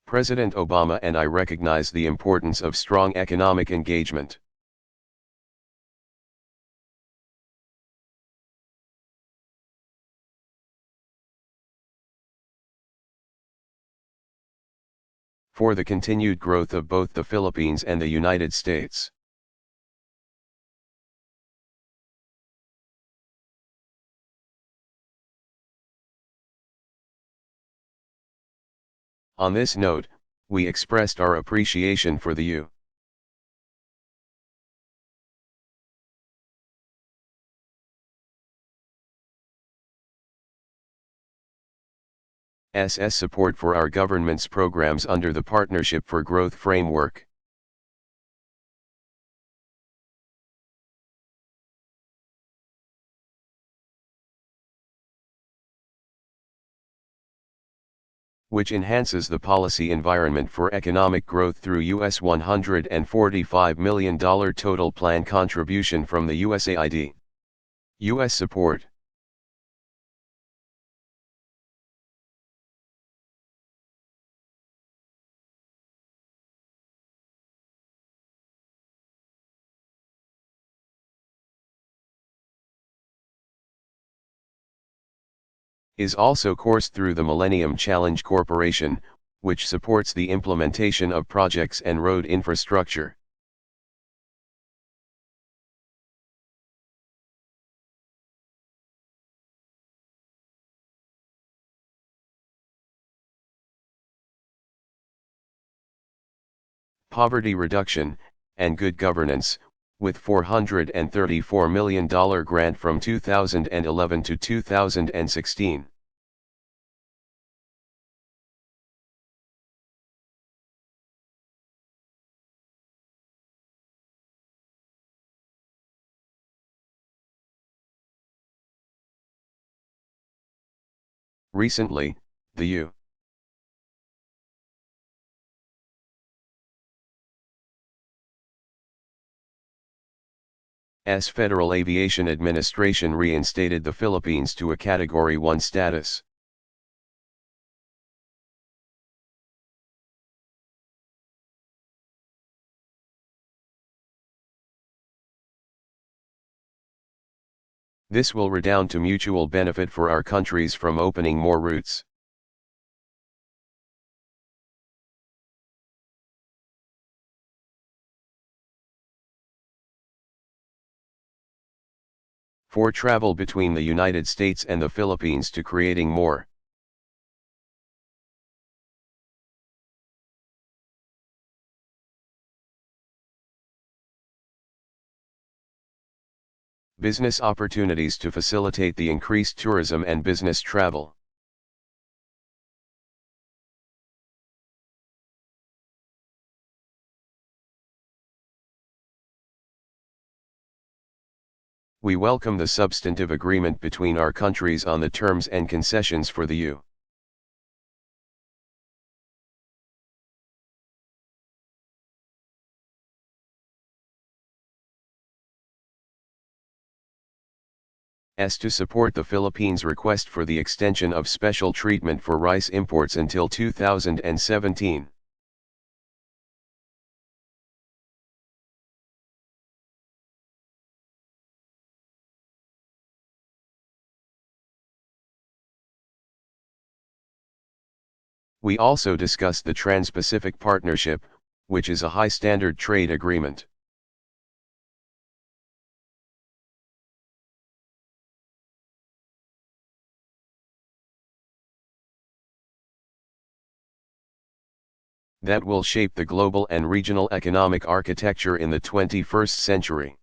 President Obama and I recognize the importance of strong economic engagement. For the continued growth of both the Philippines and the United States. On this note, we expressed our appreciation for the U.S.'s support for our government's programs under the Partnership for Growth framework. Which enhances the policy environment for economic growth through US $145 million total plan contribution from the USAID. U.S. support. Is also coursed through the Millennium Challenge Corporation, which supports the implementation of projects and road infrastructure. Poverty reduction, and good governance, with $434 million grant from 2011 to 2016. Recently, the U.S. Federal Aviation Administration reinstated the Philippines to a Category 1 status. This will redound to mutual benefit for our countries from opening more routes. For travel between the United States and the Philippines to creating more. Business opportunities to facilitate the increased tourism and business travel. We welcome the substantive agreement between our countries on the terms and concessions for the U.S. to support the Philippines' request for the extension of special treatment for rice imports until 2017. We also discussed the Trans-Pacific Partnership, which is a high-standard trade agreement. That will shape the global and regional economic architecture in the 21st century.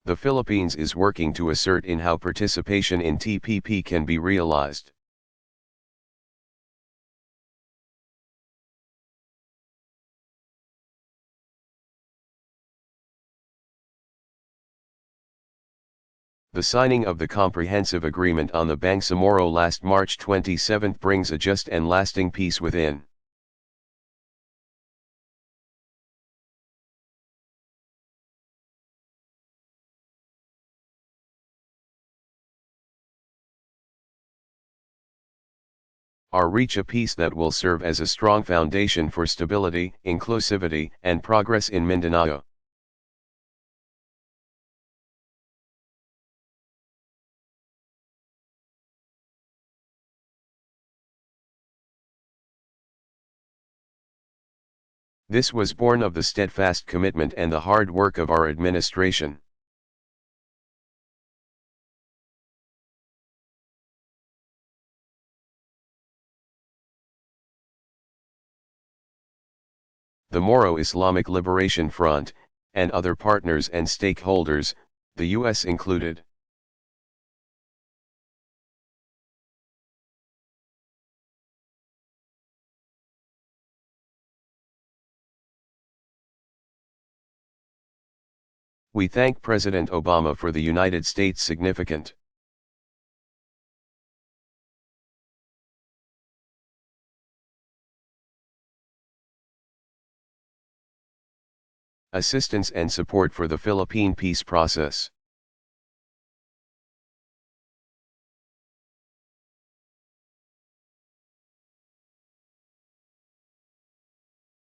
The Philippines is working to assert in how participation in TPP can be realized. The signing of the comprehensive agreement on the Bangsamoro last March 27 brings a just and lasting peace within. or reach a peace that will serve as a strong foundation for stability, inclusivity, and progress in Mindanao. This was born of the steadfast commitment and the hard work of our administration. The Moro Islamic Liberation Front, and other partners and stakeholders, the U.S. included. We thank President Obama for the United States' significant assistance and support for the Philippine peace process.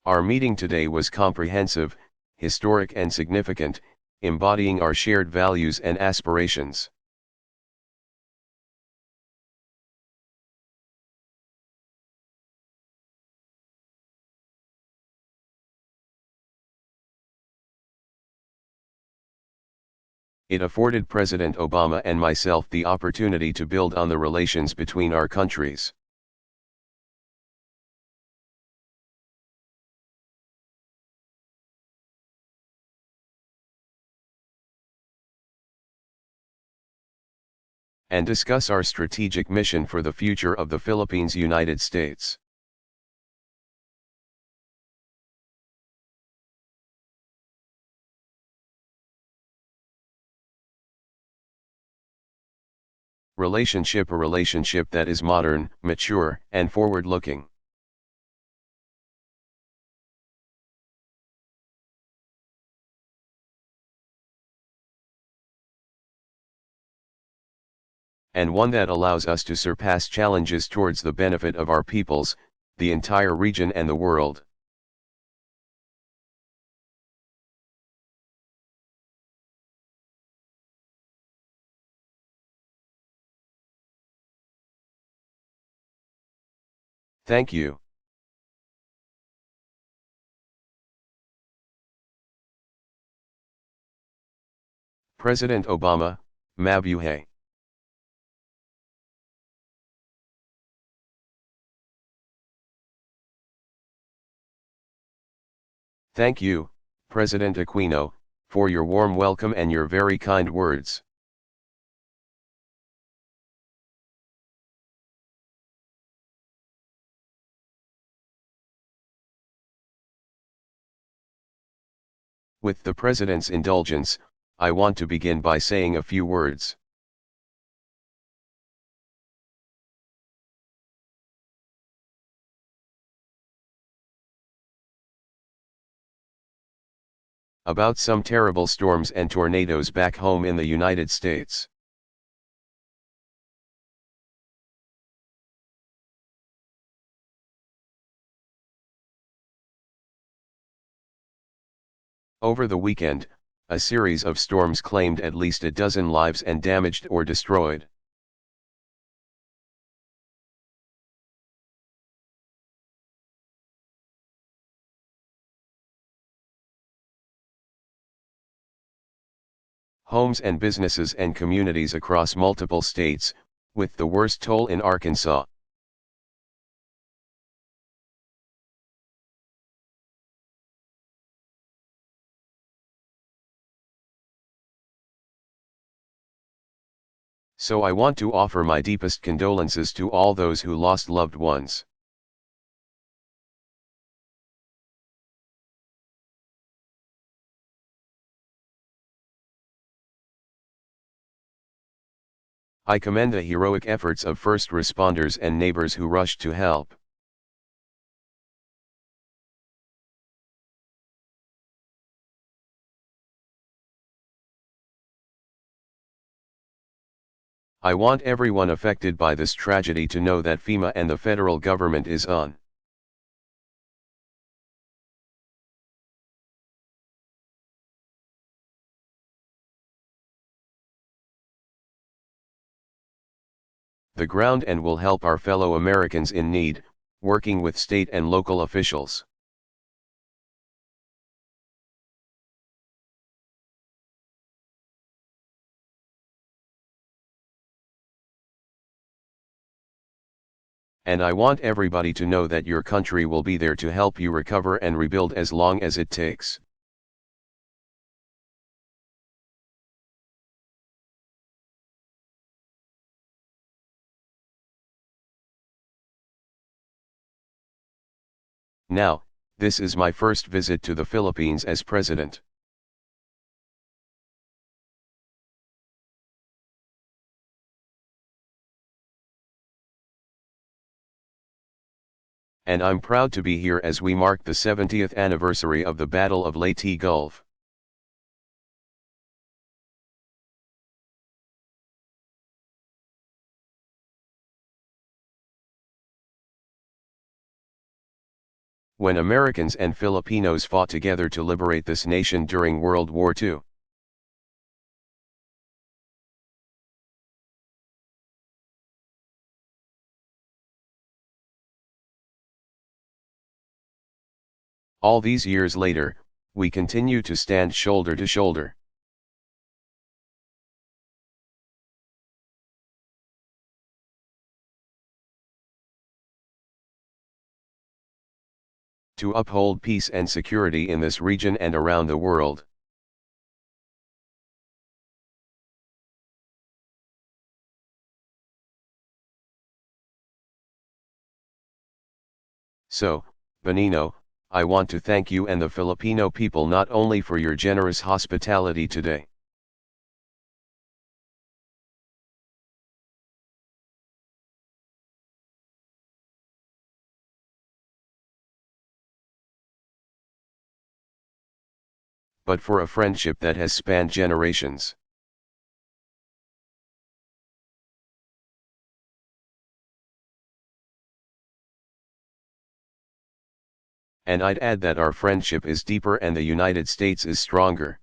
Our meeting today was comprehensive, historic and significant, embodying our shared values and aspirations. It afforded President Obama and myself the opportunity to build on the relations between our countries. And discuss our strategic mission for the future of the Philippines-United States. A relationship that is modern, mature, and forward-looking. And one that allows us to surpass challenges towards the benefit of our peoples, the entire region and the world. Thank you. President Obama, Mabuhay. Thank you, President Aquino, for your warm welcome and your very kind words. With the President's indulgence, I want to begin by saying a few words. About some terrible storms and tornadoes back home in the United States. Over the weekend, a series of storms claimed at least a dozen lives and damaged or destroyed. Homes and businesses and communities across multiple states, with the worst toll in Arkansas. So I want to offer my deepest condolences to all those who lost loved ones. I commend the heroic efforts of first responders and neighbors who rushed to help. I want everyone affected by this tragedy to know that FEMA and the federal government is on the ground and will help our fellow Americans in need, working with state and local officials. And I want everybody to know that your country will be there to help you recover and rebuild as long as it takes. Now, this is my first visit to the Philippines as president. And I'm proud to be here as we mark the 70th anniversary of the Battle of Leyte Gulf. When Americans and Filipinos fought together to liberate this nation during World War II. All these years later, we continue to stand shoulder to shoulder. To uphold peace and security in this region and around the world. So, Benigno, I want to thank you and the Filipino people not only for your generous hospitality today, but for a friendship that has spanned generations. And I'd add that our friendship is deeper and the United States is stronger.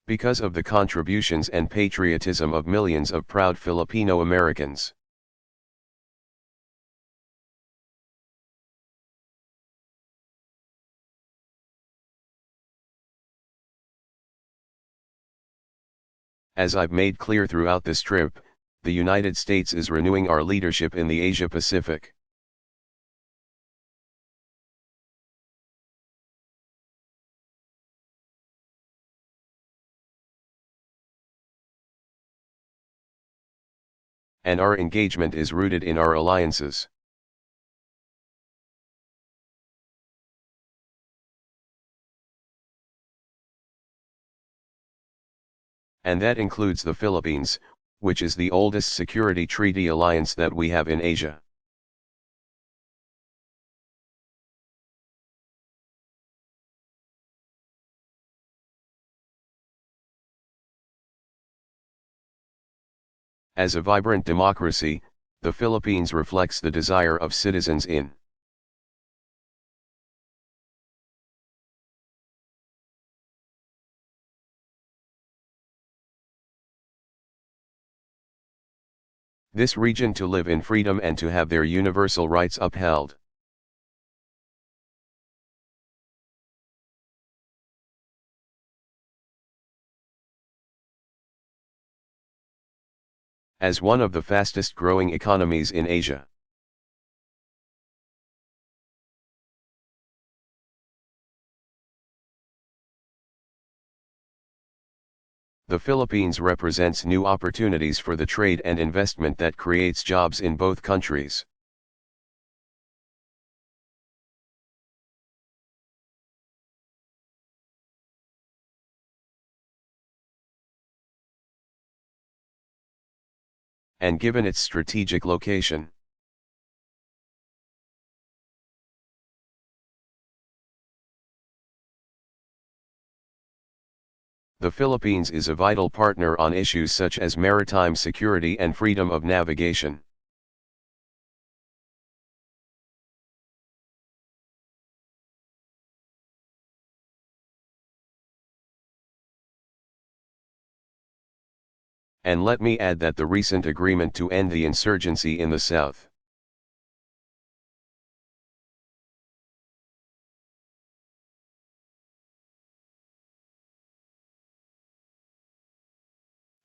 Because of the contributions and patriotism of millions of proud Filipino Americans. As I've made clear throughout this trip, the United States is renewing our leadership in the Asia-Pacific. And our engagement is rooted in our alliances. And that includes the Philippines, which is the oldest security treaty alliance that we have in Asia. As a vibrant democracy, the Philippines reflects the desire of citizens in this region to live in freedom and to have their universal rights upheld. As one of the fastest growing economies in Asia. The Philippines represents new opportunities for the trade and investment that creates jobs in both countries. And given its strategic location, The Philippines is a vital partner on issues such as maritime security and freedom of navigation. And let me add that the recent agreement to end the insurgency in the south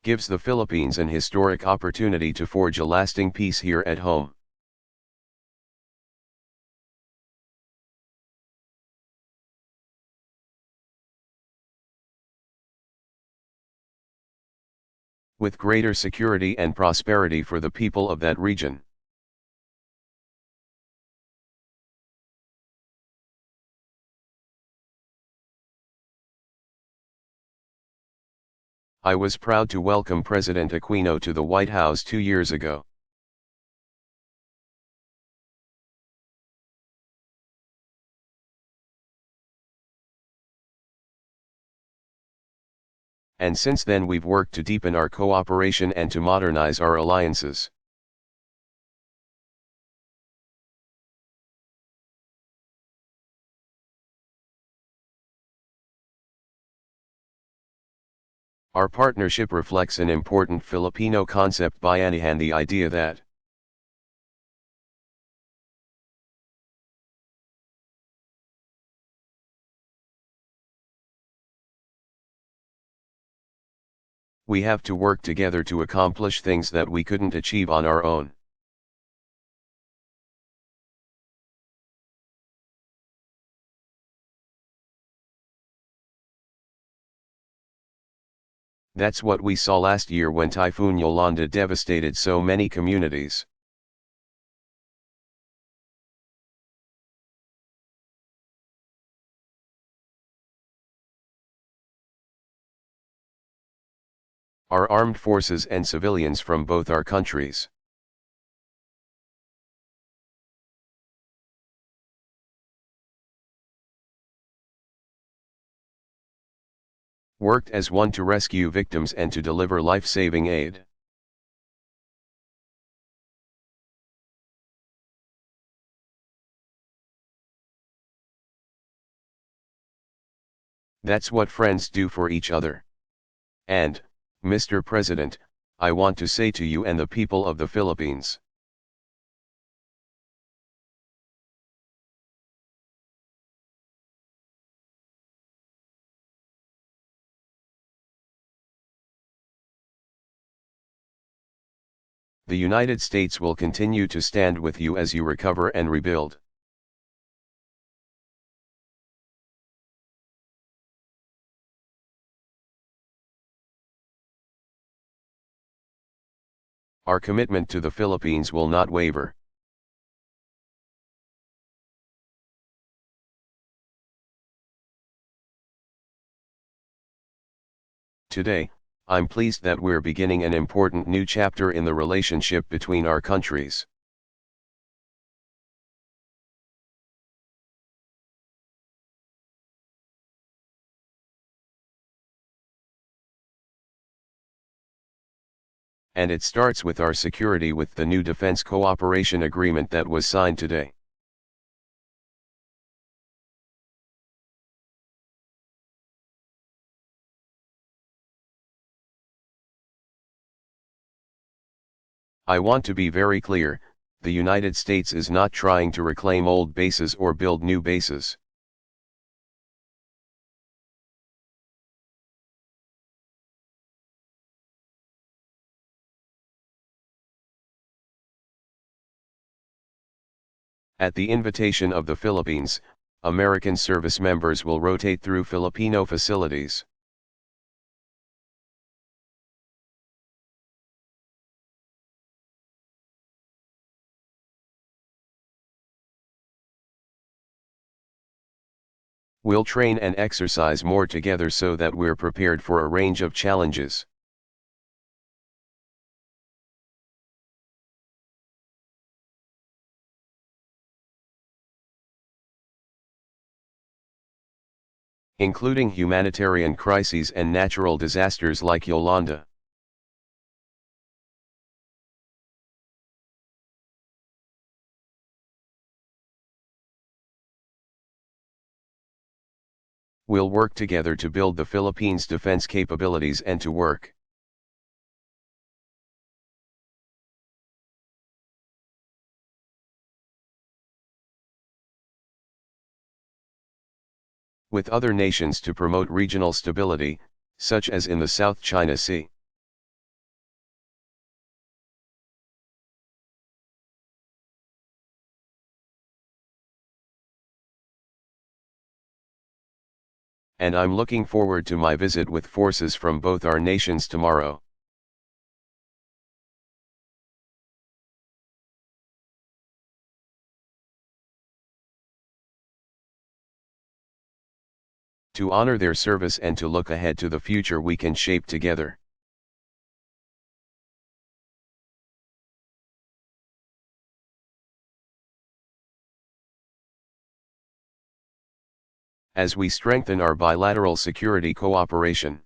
gives the Philippines an historic opportunity to forge a lasting peace here at home. With greater security and prosperity for the people of that region. I was proud to welcome President Aquino to the White House 2 years ago. And since then we've worked to deepen our cooperation and to modernize our alliances. Our partnership reflects an important Filipino concept, bayanihan, the idea that we have to work together to accomplish things that we couldn't achieve on our own. That's what we saw last year when Typhoon Yolanda devastated so many communities. Our armed forces and civilians from both our countries worked as one to rescue victims and to deliver life-saving aid. That's what friends do for each other. And, Mr. President, I want to say to you and the people of the Philippines, the United States will continue to stand with you as you recover and rebuild. Our commitment to the Philippines will not waver. Today, I'm pleased that we're beginning an important new chapter in the relationship between our countries. And it starts with our security with the new defense cooperation agreement that was signed today. I want to be very clear, the United States is not trying to reclaim old bases or build new bases. At the invitation of the Philippines, American service members will rotate through Filipino facilities. We'll train and exercise more together so that we're prepared for a range of challenges. including humanitarian crises and natural disasters like Yolanda. We'll work together to build the Philippines' defense capabilities and to work with other nations to promote regional stability, such as in the South China Sea. And I'm looking forward to my visit with forces from both our nations tomorrow. To honor their service and to look ahead to the future we can shape together. As we strengthen our bilateral security cooperation.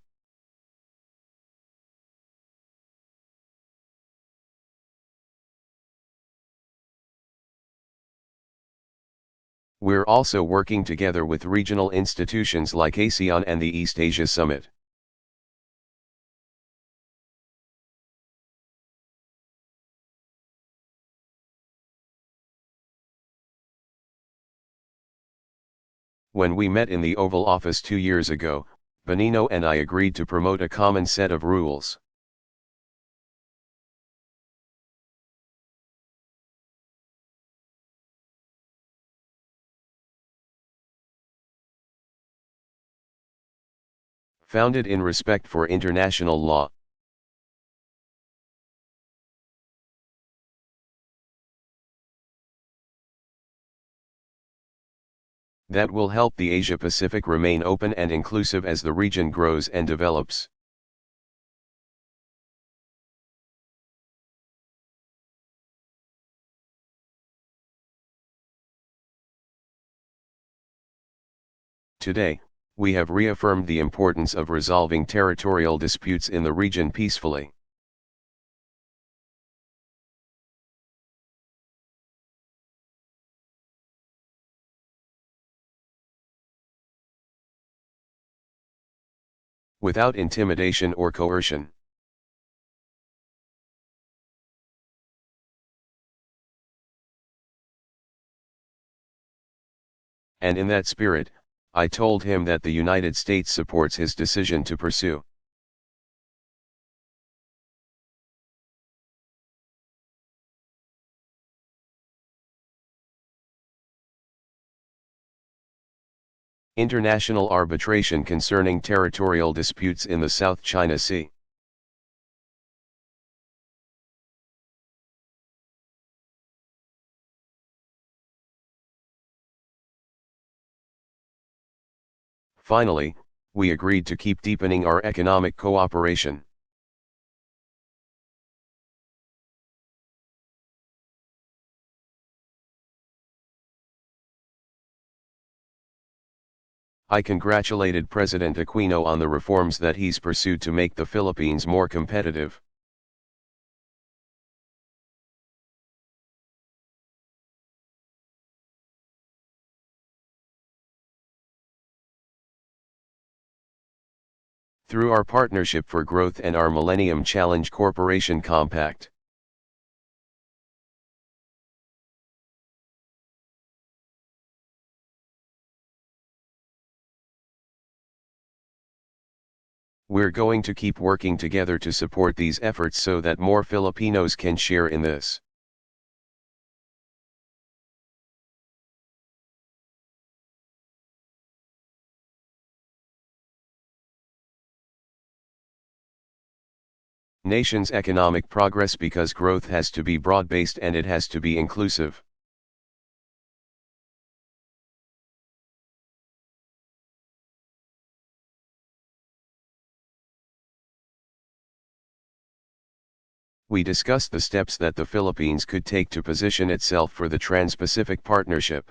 We're also working together with regional institutions like ASEAN and the East Asia Summit. When we met in the Oval Office 2 years ago, Benigno and I agreed to promote a common set of rules. Founded in respect for international law. That will help the Asia-Pacific remain open and inclusive as the region grows and develops. Today, we have reaffirmed the importance of resolving territorial disputes in the region peacefully. Without intimidation or coercion. And in that spirit, I told him that the United States supports his decision to pursue international arbitration concerning territorial disputes in the South China Sea. Finally, we agreed to keep deepening our economic cooperation. I congratulated President Aquino on the reforms that he's pursued to make the Philippines more competitive. Through our Partnership for Growth and our Millennium Challenge Corporation Compact. We're going to keep working together to support these efforts so that more Filipinos can share in this. Nation's economic progress, because growth has to be broad-based and it has to be inclusive. We discussed the steps that the Philippines could take to position itself for the Trans-Pacific Partnership.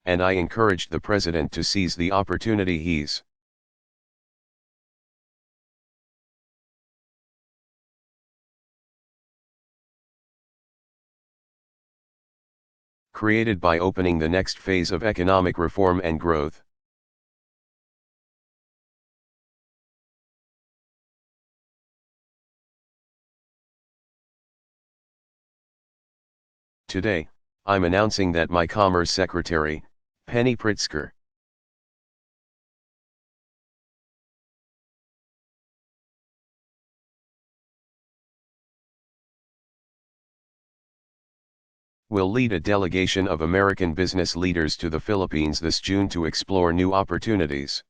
and I encouraged the President to seize the opportunity he's created by opening the next phase of economic reform and growth. Today, I'm announcing that my Commerce Secretary, Penny Pritzker, will lead a delegation of American business leaders to the Philippines this June to explore new opportunities.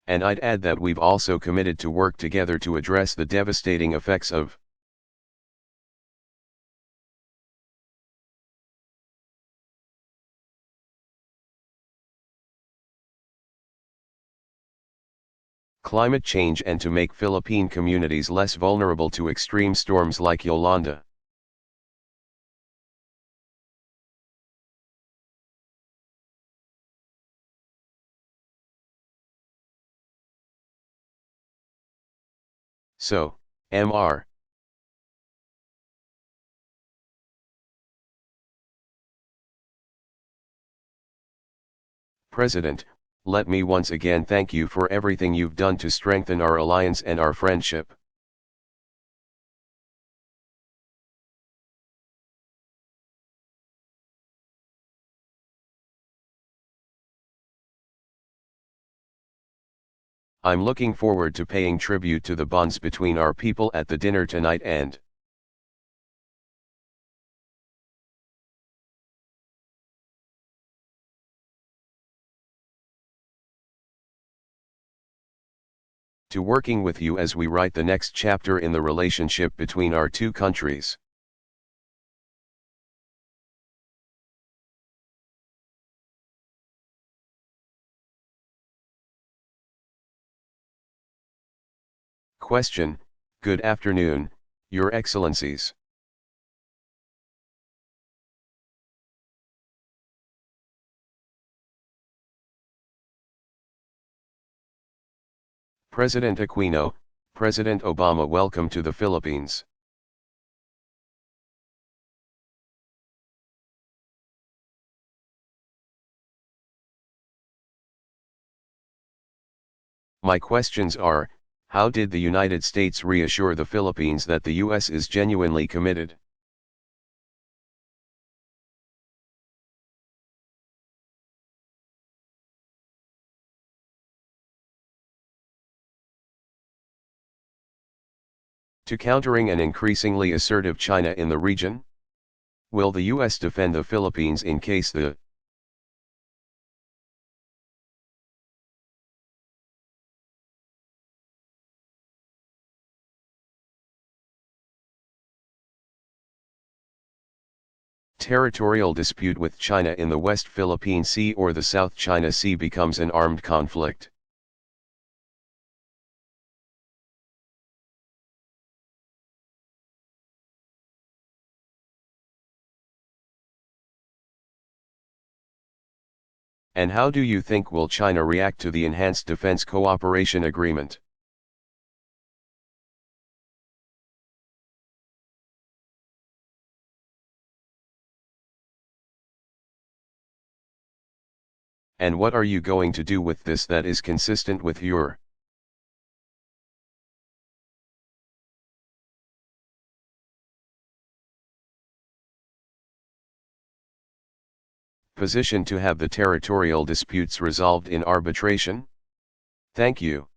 And I'd add that we've also committed to work together to address the devastating effects of climate change and to make Philippine communities less vulnerable to extreme storms like Yolanda. So, Mr. President, let me once again thank you for everything you've done to strengthen our alliance and our friendship. I'm looking forward to paying tribute to the bonds between our people at the dinner tonight and to working with you as we write the next chapter in the relationship between our two countries. Question: Good afternoon, Your Excellencies. President Aquino, President Obama, welcome to the Philippines. My questions are, how did the United States reassure the Philippines that the U.S. is genuinely committed? To countering an increasingly assertive China in the region? Will the U.S. defend the Philippines in case the territorial dispute with China in the West Philippine Sea or the South China Sea becomes an armed conflict? And how do you think will China react to the enhanced defense cooperation agreement? And what are you going to do with this that is consistent with your position to have the territorial disputes resolved in arbitration? Thank you.